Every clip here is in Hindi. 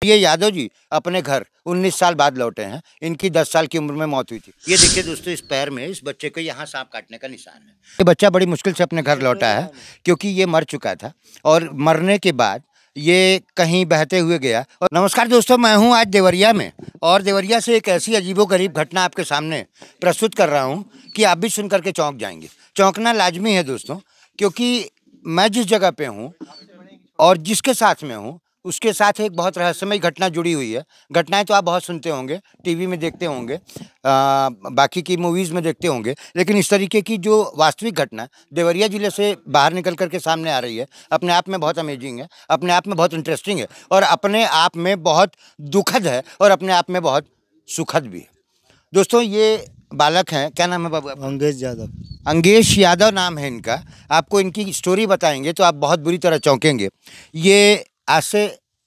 ये यादव जी अपने घर 19 साल बाद लौटे हैं। इनकी 10 साल की उम्र में मौत हुई थी। ये देखिए दोस्तों, इस पैर में इस बच्चे को यहाँ सांप काटने का निशान है। ये बच्चा बड़ी मुश्किल से अपने घर लौटा है क्योंकि ये मर चुका था और मरने के बाद ये कहीं बहते हुए गया। और नमस्कार दोस्तों, मैं हूँ आज देवरिया में और देवरिया से एक ऐसी अजीबोगरीब घटना आपके सामने प्रस्तुत कर रहा हूँ कि आप भी सुन करके चौंक जाएंगे। चौंकना लाजमी है दोस्तों, क्योंकि मैं जिस जगह पे हूँ और जिसके साथ में हूँ उसके साथ एक बहुत रहस्यमय घटना जुड़ी हुई है। घटनाएं तो आप बहुत सुनते होंगे, टीवी में देखते होंगे, बाकी की मूवीज़ में देखते होंगे, लेकिन इस तरीके की जो वास्तविक घटना देवरिया ज़िले से बाहर निकल करके सामने आ रही है, अपने आप में बहुत अमेजिंग है, अपने आप में बहुत इंटरेस्टिंग है और अपने आप में बहुत दुखद है और अपने आप में बहुत सुखद भी है। दोस्तों, ये बालक हैं, क्या नाम है बाबू आपका? अंगेश यादव। अंगेश यादव नाम है इनका। आपको इनकी स्टोरी बताएंगे तो आप बहुत बुरी तरह चौंकेंगे। ये आज से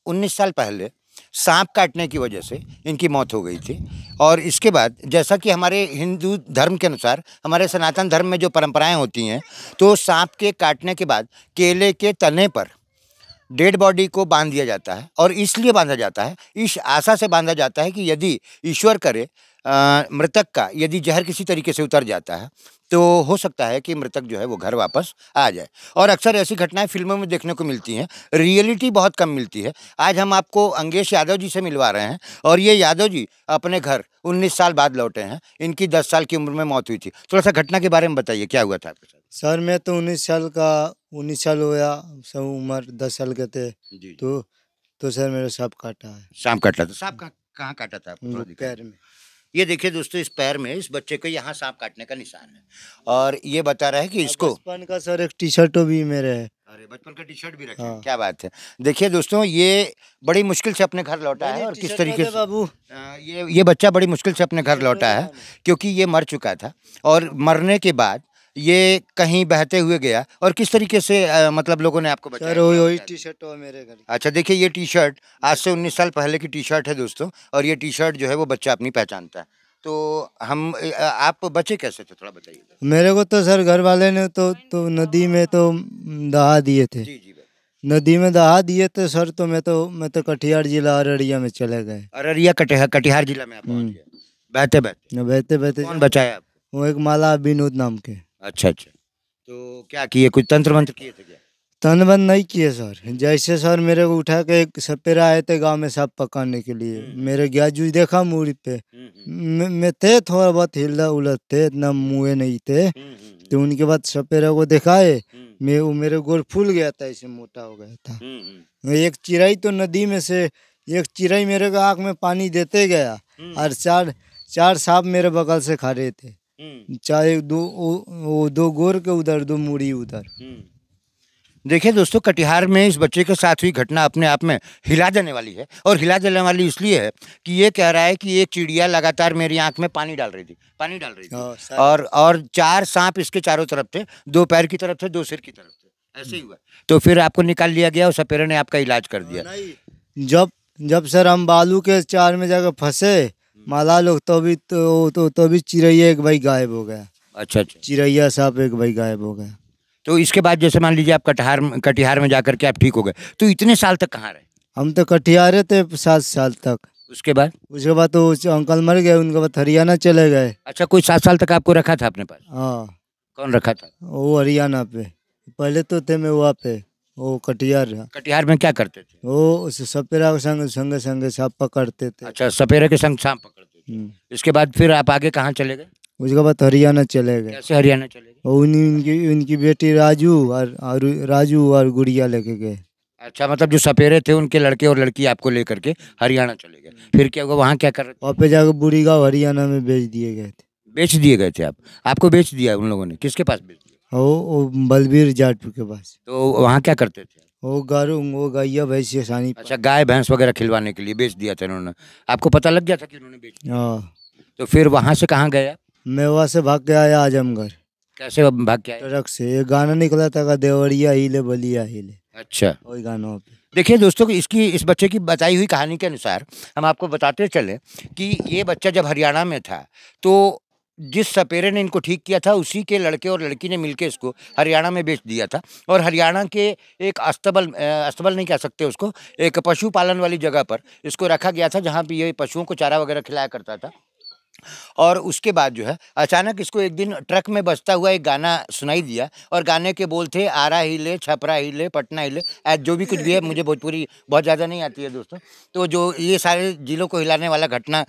19 साल पहले सांप काटने की वजह से इनकी मौत हो गई थी और इसके बाद जैसा कि हमारे हिंदू धर्म के अनुसार, हमारे सनातन धर्म में जो परंपराएं होती हैं, तो सांप के काटने के बाद केले के तने पर डेड बॉडी को बांध दिया जाता है और इसलिए बांधा जाता है, इस आशा से बांधा जाता है कि यदि ईश्वर करे मृतक का यदि जहर किसी तरीके से उतर जाता है तो हो सकता है कि मृतक जो है वो घर वापस आ जाए। और अक्सर ऐसी घटनाएं फिल्मों में देखने को मिलती हैं, रियलिटी बहुत कम मिलती है। आज हम आपको अंगेश यादव जी से मिलवा रहे हैं और ये यादव जी अपने घर 19 साल बाद लौटे हैं। इनकी 10 साल की उम्र में मौत हुई थी। थोड़ा सा घटना के बारे में बताइए, क्या हुआ था आपके साथ? सर मैं तो 19 साल होया, सब उम्र 10 साल के थे। जी। तो सर मेरा सांप काटा है। सांप काटा था? सांप कहाँ काटा था आपको? थोड़ा दिखाइए। पैर में। ये देखिए दोस्तों, इस पैर में इस बच्चे को यहाँ सांप काटने का निशान है और ये बता रहा है कि इसको बचपन का सर एक टी शर्ट भी मेरे है। अरे बचपन का टी शर्ट भी रखे। हाँ। क्या बात है। देखिए दोस्तों, ये बड़ी मुश्किल से अपने घर लौटा है और किस तरीके से बाबू ये बच्चा बड़ी मुश्किल से अपने घर लौटा है क्योंकि ये मर चुका था और मरने के बाद ये कहीं बहते हुए गया। और किस तरीके से मतलब लोगों ने आपको सर बताया? वही टी शर्ट मेरे घर। अच्छा, देखिए ये टी शर्ट आज से 19 साल पहले की टी शर्ट है दोस्तों और ये टी शर्ट जो है वो बच्चा अपनी पहचानता है। तो हम आप बचे कैसे थे, थोड़ा बताइए। मेरे को तो सर घर वाले ने तो नदी में तो दहा दिए थे। जी जी भाई। नदी में दहा दिए थे सर। तो मैं तो कटिहार जिला अररिया में चले गए। अररिया कटिहार जिला में आप पहुंच गए बहते बहते? बहते बहते कौन बचाया आप? वो एक माला विनोद नाम के। अच्छा अच्छा। तो क्या किए, कुछ तंत्र मंत्र किए थे क्या? तनबंद नहीं किए सर। जैसे सर मेरे को उठा के एक सपेरा आए थे गांव में सांप पकड़ने के लिए। मेरे ग्याजू देखा मूड़ी पे। मैं थे थोड़ा बहुत हिला उलट थे, इतना मुँहे नहीं थे। तो उनके बाद सपेरा को दिखाए, वो मेरे गोल फूल गया था, ऐसे मोटा हो गया था। एक चिड़ई तो नदी में से एक चिड़ई मेरे को आँख में पानी देते गया और चार सांप मेरे बगल से खड़े थे। चाहे दो गोर के उधर, दो मुड़ी उधर। देखिए दोस्तों, कटिहार में इस बच्चे के साथ हुई घटना अपने आप में हिला देने वाली है और हिला देने वाली इसलिए है कि ये कह रहा है कि एक चिड़िया लगातार मेरी आंख में पानी डाल रही थी और 4 सांप इसके चारों तरफ थे, 2 पैर की तरफ थे, 2 सिर की तरफ थे। ऐसे ही हुआ तो फिर आपको निकाल लिया गया और सपेरे ने आपका इलाज कर दिया। जब सर हम बालू के चार में जाकर फंसे माला लोग, तो भी चिड़ैया एक भाई गायब हो गया। अच्छा अच्छा। चिड़ैया सांप एक भाई गायब हो गया। तो इसके बाद जैसे मान लीजिए आप कटिहार में जाकर के आप ठीक हो गए, तो इतने साल तक कहाँ रहे? हम तो कटिहारे थे 7 साल तक। उसके बाद तो अंकल मर गए, उनके बाद हरियाणा चले गए। अच्छा, कोई 7 साल तक आपको रखा था अपने पास? हाँ। कौन रखा था? वो हरियाणा पे। पहले तो थे मैं वहाँ पे, वो कटिहार में क्या करते थे? वो सपेरा के संगे सांप पकड़ते थे। अच्छा, सपेरे के संग सांप पकड़ते थे। इसके बाद फिर आप आगे कहाँ चले गए? उसके बाद हरियाणा चले गए। कैसे हरियाणा चले गए? उनकी बेटी राजू और गुड़िया लेके गए। अच्छा, मतलब जो सपेरे थे उनके लड़के और लड़की आपको लेकर के हरियाणा चले गए। फिर क्या हुआ, वहाँ क्या कर रहे थे? वहाँ पे जाकर बुरी गाँव हरियाणा में बेच दिए गए थे। बेच दिए गए थे आपको बेच दिया उन लोगों ने? किसके पास बेच दिया? वो बलबीर जाट के पास। तो वहाँ क्या करते थे? वो गैया भैंस सानी। अच्छा, गाय भैंस वगैरह खिलवाने के लिए बेच दिया था उन्होंने। आपको पता लग गया था कि उन्होंने बेच दिया? हाँ। तो फिर वहाँ से कहाँ गया? मैं वहाँ से भाग के आया आजमगढ़। कैसे भाग के आए? ट्रक से। एक गाना निकला था, देवरिया हिले बलिया हिले। अच्छा, वही गाना पे। देखिए दोस्तों, इस बच्चे की बताई हुई कहानी के अनुसार हम आपको बताते चले कि ये बच्चा जब हरियाणा में था तो जिस सपेरे ने इनको ठीक किया था उसी के लड़के और लड़की ने मिलकर इसको हरियाणा में बेच दिया था। और हरियाणा के एक अस्तबल नहीं कह सकते उसको, एक पशुपालन वाली जगह पर इसको रखा गया था, जहाँ पे ये पशुओं को चारा वगैरह खिलाया करता था। और उसके बाद जो है अचानक इसको एक दिन ट्रक में बजता हुआ एक गाना सुनाई दिया, और गाने के बोल थे आरा हिले, छपरा हिले, पटना हिले, जो भी कुछ भी है, मुझे भोजपुरी बहुत ज़्यादा नहीं आती है दोस्तों। तो जो ये सारे जिलों को हिलाने वाला घटना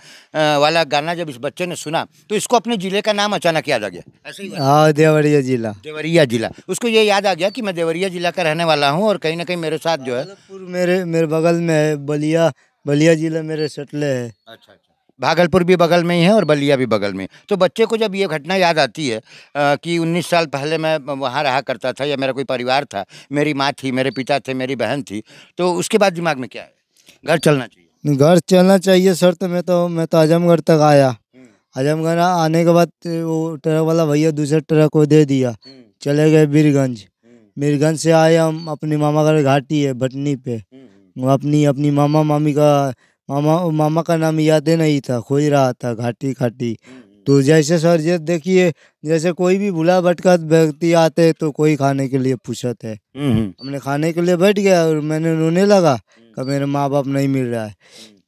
वाला गाना जब इस बच्चे ने सुना तो इसको अपने ज़िले का नाम अचानक याद आ गया। ऐसे ही हाँ, देवरिया जिला। देवरिया जिला, उसको ये याद आ गया कि मैं देवरिया जिला का रहने वाला हूँ, और कहीं ना कहीं मेरे साथ जो है मेरे बगल में है, बलिया जिला मेरे सटले है। अच्छा, भागलपुर भी बगल में ही है और बलिया भी बगल में। तो बच्चे को जब ये घटना याद आती है कि 19 साल पहले मैं वहाँ रहा करता था, या मेरा कोई परिवार था, मेरी माँ थी, मेरे पिता थे, मेरी बहन थी, तो उसके बाद दिमाग में क्या है? घर चलना चाहिए। घर चलना चाहिए सर। तो मैं तो आजमगढ़ तक आया। आजमगढ़ आने के बाद वो ट्रक वाला भैया दूसरे ट्रक को दे दिया, चले गए बीरगंज। बीरगंज से आए हम अपनी मामा का घाटी है भटनी पे। अपनी मामा का नाम याद ही नहीं था, खोज रहा था घाटी घाटी। तो जैसे सर ये देखिए, जैसे कोई भी भूला भटका व्यक्ति आते तो कोई खाने के लिए पूछत है। हमने खाने के लिए बैठ गया और मैंने रोने लगा कि मेरे माँ बाप नहीं मिल रहा है।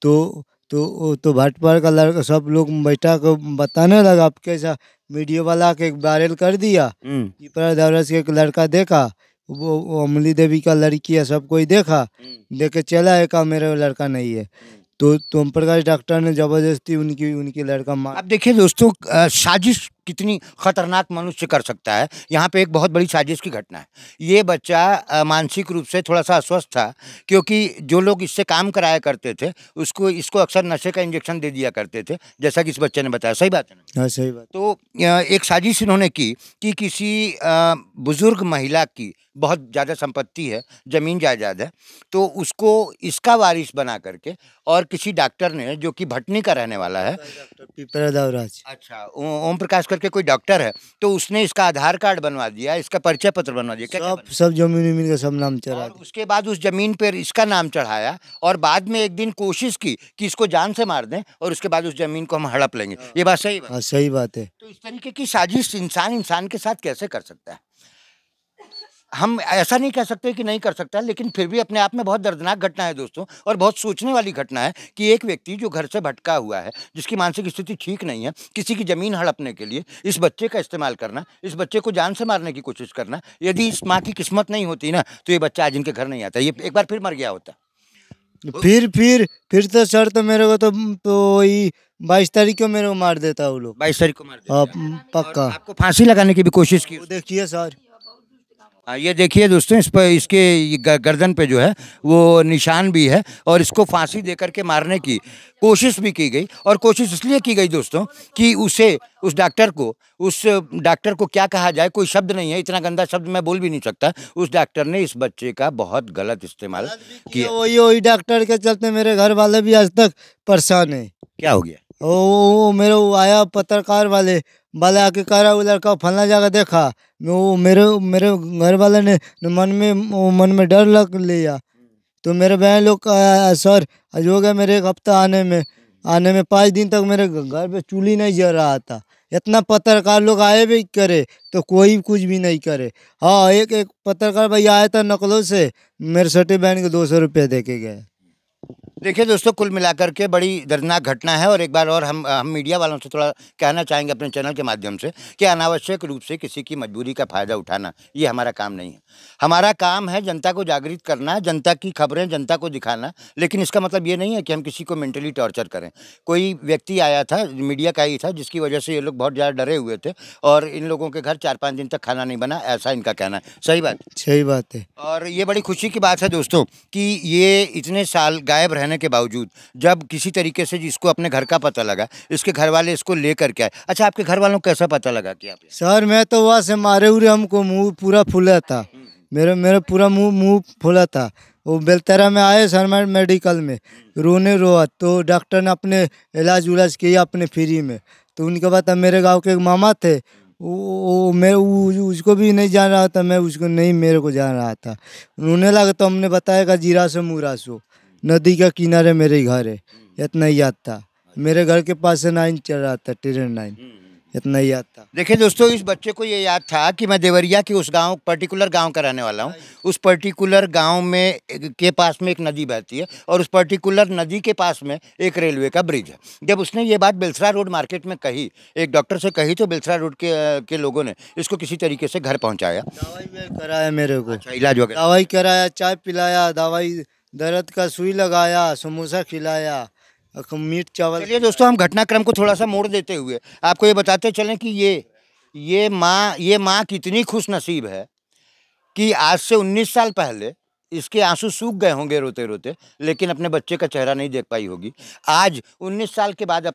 तो भाटपार का लड़का सब लोग बैठा कर बताने लगा, अब कैसा वीडियो वाला के वायरल कर दिया। पीपरा दौरस के एक लड़का देखा, वो अमली देवी का लड़की है, सब कोई देखा, देख के चला है का मेरा लड़का नहीं है। तो ओम प्रकाश डॉक्टर ने जबरदस्ती उनकी लड़का मार। अब देखिए दोस्तों, साजिश कितनी खतरनाक मनुष्य कर सकता है। यहाँ पे एक बहुत बड़ी साजिश की घटना है। ये बच्चा मानसिक रूप से थोड़ा सा अस्वस्थ था, क्योंकि जो लोग इससे काम कराया करते थे इसको अक्सर नशे का इंजेक्शन दे दिया करते थे, जैसा कि इस बच्चे ने बताया। सही बात है ना? हाँ, सही बात। तो एक साजिश इन्होंने की कि किसी बुजुर्ग महिला की बहुत ज़्यादा संपत्ति है, ज़मीन जायदाद है, तो उसको इसका वारिस बना करके, और किसी डॉक्टर ने जो कि भटनी का रहने वाला है, पीपरा दौराज, अच्छा, ओम प्रकाश करके कोई डॉक्टर है, तो उसने इसका आधार कार्ड बनवा दिया, इसका परिचय पत्र बनवा दिया, क्या सब जमीन का सब नाम चढ़ा, और उसके बाद उस जमीन पर इसका नाम चढ़ाया, और बाद में एक दिन कोशिश की कि इसको जान से मार दें, और उसके बाद उस जमीन को हम हड़प लेंगे। ये बात सही है? सही बात है। तो इस तरीके की साजिश इंसान के साथ कैसे कर सकता है? हम ऐसा नहीं कह सकते कि नहीं कर सकता, लेकिन फिर भी अपने आप में बहुत दर्दनाक घटना है दोस्तों, और बहुत सोचने वाली घटना है कि एक व्यक्ति जो घर से भटका हुआ है, जिसकी मानसिक स्थिति ठीक नहीं है, किसी की ज़मीन हड़पने के लिए इस बच्चे का इस्तेमाल करना, इस बच्चे को जान से मारने की कोशिश करना। यदि इस माँ की किस्मत नहीं होती ना, तो ये बच्चा आज इनके घर नहीं आता, ये एक बार फिर मर गया होता। फिर तो सर, तो मेरे को तो वही 22 तारीख को मेरे को मार देता वो लोग। 22 तारीख को मार देता? पक्का। आपको फांसी लगाने की भी कोशिश की? देखिए सर, ये देखिए दोस्तों, इस पर इसके गर्दन पे जो है वो निशान भी है, और इसको फांसी दे करके मारने की कोशिश भी की गई। और कोशिश इसलिए की गई दोस्तों कि उस डॉक्टर को क्या कहा जाए, कोई शब्द नहीं है, इतना गंदा शब्द मैं बोल भी नहीं सकता। उस डॉक्टर ने इस बच्चे का बहुत गलत इस्तेमाल किया। वही डॉक्टर के चलते मेरे घर वाले भी आज तक परेशान है। क्या हो गया? वो मेरे वो आया पत्रकार वाले आके कह रहा वो लड़का फलना जगह देखा। वो मेरे घर वाले ने मन में डर लग लिया। तो मेरे बहन लोग सर आज हो गया मेरे एक हफ्ता आने में 5 दिन तक मेरे घर पे चूल्ही नहीं जल रहा था। इतना पत्रकार लोग आए भी करे तो कोई कुछ भी नहीं करे। हाँ, एक पत्रकार भैया आया था नकलों से, मेरे छोटे बहन को 200 रुपये दे के गए। देखिए दोस्तों, कुल मिलाकर के बड़ी दर्दनाक घटना है। और एक बार और हम मीडिया वालों से थोड़ा कहना चाहेंगे अपने चैनल के माध्यम से कि अनावश्यक रूप से किसी की मजबूरी का फ़ायदा उठाना ये हमारा काम नहीं है। हमारा काम है जनता को जागृत करना, जनता की खबरें जनता को दिखाना, लेकिन इसका मतलब ये नहीं है कि हम किसी को मेंटली टॉर्चर करें। कोई व्यक्ति आया था, मीडिया का ही था, जिसकी वजह से ये लोग बहुत ज़्यादा डरे हुए थे, और इन लोगों के घर 4-5 दिन तक खाना नहीं बना, ऐसा इनका कहना है। सही बात? सही बात है। और ये बड़ी खुशी की बात है दोस्तों कि ये इतने साल गायब रहने के बावजूद जब किसी तरीके से जिसको अपने घर का पता लगा, इसके घर वाले इसको लेकर के आए। अच्छा, आपके घर वालों को कैसा पता लगा कि आप? सर मैं तो वहाँ से मारे हुए हमको मुंह पूरा फूला था, मेरे पूरा मुंह फूला था। वो बेलतरा में आए सर मेडिकल में, रोआ तो डॉक्टर ने अपने इलाज किया अपने फ्री में। तो उनके बाद मेरे गाँव के एक मामा थे, मैं उसको भी नहीं जान रहा था, मैं उसको नहीं मेरे को जान रहा था। उन्होंने लगा तो हमने बताया कि जीरा से मुरासो नदी का किनारे मेरे घर है, इतना ही याद था। मेरे घर के पास से 9 चल रहा था, ट्रेन 9, इतना ही याद था। देखिए दोस्तों, इस बच्चे को ये याद था कि मैं देवरिया के उस गांव, पर्टिकुलर गांव का रहने वाला हूँ। उस पर्टिकुलर गांव में के पास में एक नदी बहती है और उस पर्टिकुलर नदी के पास में एक रेलवे का ब्रिज है। जब उसने ये बात बेलसरा रोड मार्केट में कही, एक डॉक्टर से कही, तो बेलसरा रोड के लोगों ने इसको किसी तरीके से घर पहुँचाया। दवाई भी कराया मेरे को। अच्छा, इलाज वगैरह? दवाई कराया, चाय पिलाया, दवाई दर्द का सुई लगाया, समोसा खिलाया, मीट चावल। चलिए दोस्तों, हम घटनाक्रम को थोड़ा सा मोड़ देते हुए आपको ये बताते चलें कि ये माँ कितनी खुश नसीब है कि आज से 19 साल पहले इसके आंसू सूख गए होंगे रोते रोते, लेकिन अपने बच्चे का चेहरा नहीं देख पाई होगी। आज 19 साल के बाद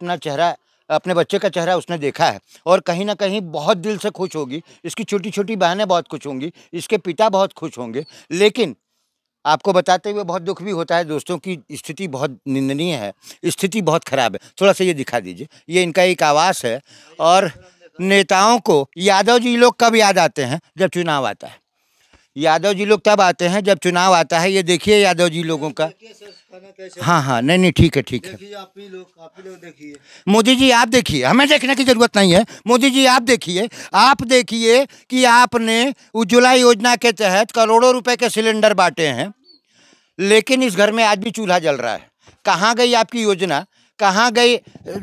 अपने बच्चे का चेहरा उसने देखा है और कहीं ना कहीं बहुत दिल से खुश होगी। इसकी छोटी छोटी बहनें बहुत खुश होंगी, इसके पिता बहुत खुश होंगे। लेकिन आपको बताते हुए बहुत दुख भी होता है दोस्तों की स्थिति बहुत निंदनीय है, स्थिति बहुत खराब है। थोड़ा सा ये दिखा दीजिए, ये इनका एक आवास है। और नेताओं को यादव जी लोग कब याद आते हैं? जब चुनाव आता है। यादव जी लोग तब आते हैं जब चुनाव आता है। ये देखिए यादव जी लोगों का। हाँ हाँ, नहीं, ठीक है, ठीक है। आप ही लोग देखिए। मोदी जी आप देखिए, हमें देखने की जरूरत नहीं है। मोदी जी आप देखिए कि आपने उज्ज्वला योजना के तहत करोड़ों रुपए के सिलेंडर बांटे हैं, लेकिन इस घर में आज भी चूल्हा जल रहा है। कहाँ गई आपकी योजना? कहाँ गए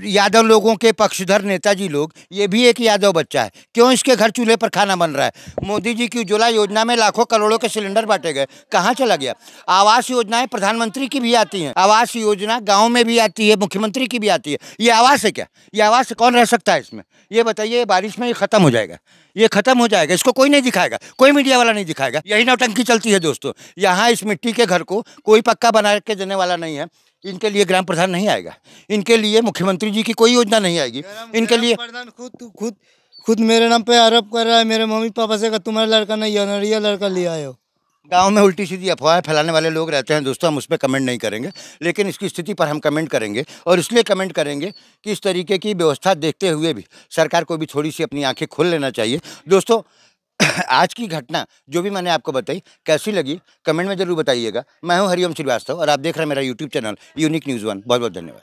यादव लोगों के पक्षधर नेताजी लोग? ये भी एक यादव बच्चा है, क्यों इसके घर चूल्हे पर खाना बन रहा है? मोदी जी की उज्ज्वला योजना में लाखों करोड़ों के सिलेंडर बांटे गए, कहाँ चला गया? आवास योजनाएं प्रधानमंत्री की भी आती हैं, आवास योजना गांव में भी आती है, मुख्यमंत्री की भी आती है। ये आवास है क्या? ये आवास से कौन रह सकता है इसमें? ये बताइए। बारिश में ये खत्म हो जाएगा, ये खत्म हो जाएगा। इसको कोई नहीं दिखाएगा, कोई मीडिया वाला नहीं दिखाएगा। यही नौटंकी चलती है दोस्तों। यहाँ इस मिट्टी के घर को कोई पक्का बना के देने वाला नहीं है। इनके लिए ग्राम प्रधान नहीं आएगा, इनके लिए मुख्यमंत्री जी की कोई योजना नहीं आएगी। इनके लिए प्रधान खुद मेरे नाम पे आरोप कर रहा है, मेरे मम्मी पापा से, तुम्हारा लड़का नहीं है, नरिया लड़का ले आए हो। गांव में उल्टी सीधी अफवाह फैलाने वाले लोग रहते हैं दोस्तों, हम उस पर कमेंट नहीं करेंगे, लेकिन इसकी स्थिति पर हम कमेंट करेंगे। और इसलिए कमेंट करेंगे कि इस तरीके की व्यवस्था देखते हुए भी सरकार को भी थोड़ी सी अपनी आंखें खोल लेना चाहिए दोस्तों। आज की घटना जो भी मैंने आपको बताई कैसी लगी कमेंट में जरूर बताइएगा। मैं हूं हरिओम श्रीवास्तव और आप देख रहे हैं मेरा यूट्यूब चैनल यूनिक न्यूज़ 1। बहुत बहुत धन्यवाद।